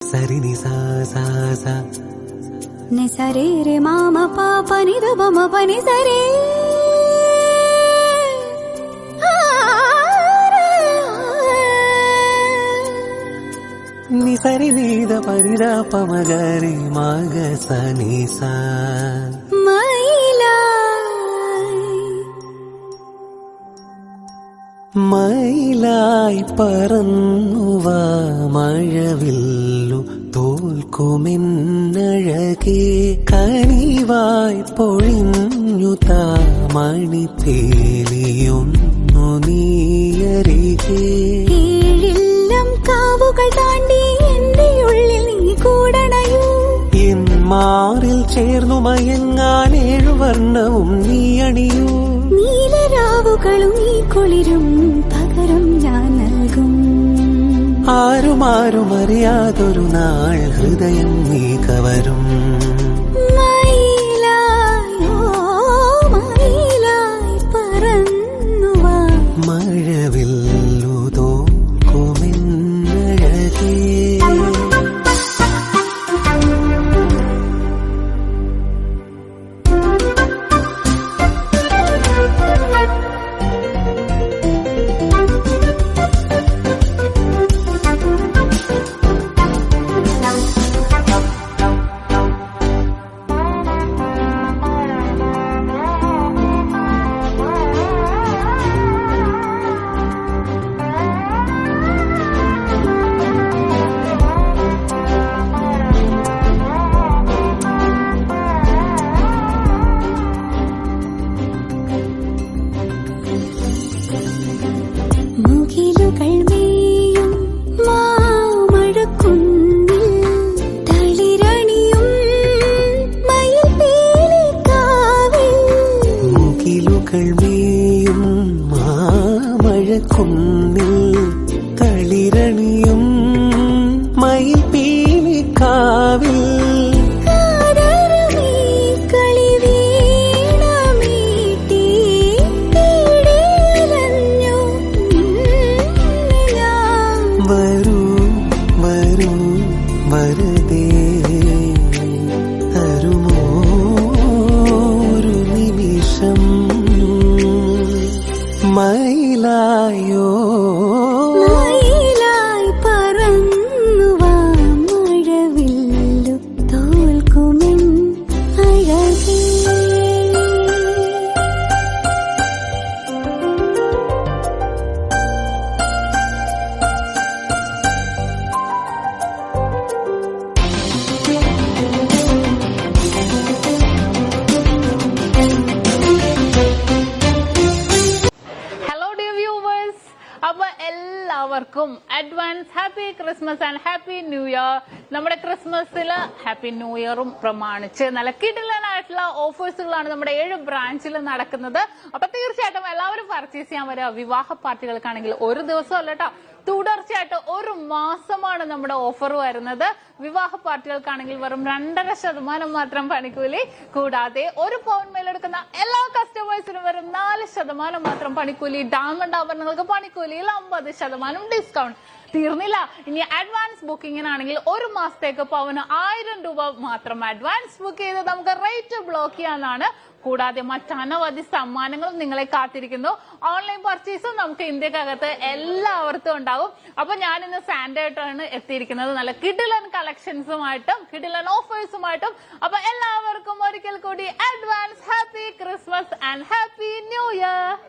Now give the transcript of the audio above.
സരി നി സാ സാ സാ നി സരി രെ മാമ പാപ നി ദ ബ മ പ നി സരി നി സരി നി ദ പ നി ദ പ മ ഗ രി മ ഗ സ നി സാ മയിലായി പറന്നുവാ മഴവില്ലു തോൽക്കുമെന്നഴകേ കനിവായി പൊഴിഞ്ഞു താ മണിപ്പേലിയൊന്നു നീയരികേ ഏഴെല്ലാം കാവുകൾ താണ്ടി എന്റെ ഉള്ളിൽ നീ കൂടണയൂ എൻ മാറിൽ ചേർന്നു മയങ്ങാൻ ഏഴുവർണ്ണവും നീ അണിയൂ നീലരാവുകളും ഈ കുളിരും പകരം ഞാൻ നൽകും ആരുമാരും അറിയാതൊരു നാൾ ഹൃദയം നീ കവരും മയിലായോ മയിലായി പറന്നുവാ മഴവില്ലു തോൽക്കുമെന്നഴകേ ും മാമഴക്കുന്നിൽ തളിരണിയും മയിൽ പീലിക്കാവിൽ വരൂ വരൂ വരദേ തരുമോ ഒരു നിമിഷം മയിലായോ മയിലായി പറന്നുവാ മഴവില്ലു തോൽക്കുമെൻ അഴകേ അപ്പൊ എല്ലാവർക്കും advance happy Christmas and happy new year. നമ്മുടെ ക്രിസ്മസില് ഹാപ്പി ന്യൂ ഇയറും പ്രമാണിച്ച് നല്ല കിടിലനായിട്ടുള്ള ഓഫേഴ്സുകളാണ് നമ്മുടെ 7 ബ്രാഞ്ചിൽ നടക്കുന്നത്. അപ്പൊ തീർച്ചയായിട്ടും എല്ലാവരും പർച്ചേസ് ചെയ്യാൻ വരിക. വിവാഹ പാർട്ടികൾക്കാണെങ്കിൽ ഒരു ദിവസം അല്ലട്ടോ, തുടർച്ചയായിട്ട് 1 മാസമാണ് നമ്മുടെ ഓഫർ വരുന്നത്. വിവാഹ പാർട്ടികൾക്കാണെങ്കിൽ വെറും 2.5% മാത്രം പണിക്കൂലി. കൂടാതെ 1 പൗൺ മേലെടുക്കുന്ന എല്ലാ കസ്റ്റമേഴ്സിനും വെറും 4% മാത്രം പണിക്കൂലി. ഡയമണ്ട് ആഭരണങ്ങൾക്ക് പണിക്കൂലിയിൽ 50% ഡിസ്കൗണ്ട്. തീർന്നില്ല, ഇനി അഡ്വാൻസ് ബുക്കിങ്ങിനാണെങ്കിൽ 1 മാസത്തേക്ക് പവന് 1000 രൂപ മാത്രം അഡ്വാൻസ് ബുക്ക് ചെയ്ത് നമുക്ക് റേറ്റ് ബ്ലോക്ക് ചെയ്യാനാണ്. കൂടാതെ മറ്റനവധി സമ്മാനങ്ങളും നിങ്ങളെ കാത്തിരിക്കുന്നു. ഓൺലൈൻ പർച്ചേസും നമുക്ക് ഇന്ത്യക്കകത്ത് എല്ലാവർക്കും ഉണ്ടാവും. അപ്പൊ ഞാൻ ഇന്ന് സാൻഡേ ആയിട്ടാണ് എത്തിയിരിക്കുന്നത്, നല്ല കിടിലൻ കളക്ഷൻസുമായിട്ടും കിടിലൻ ഓഫേഴ്സുമായിട്ടും. അപ്പൊ എല്ലാവർക്കും ഒരിക്കൽ കൂടി advance happy Christmas and happy new year.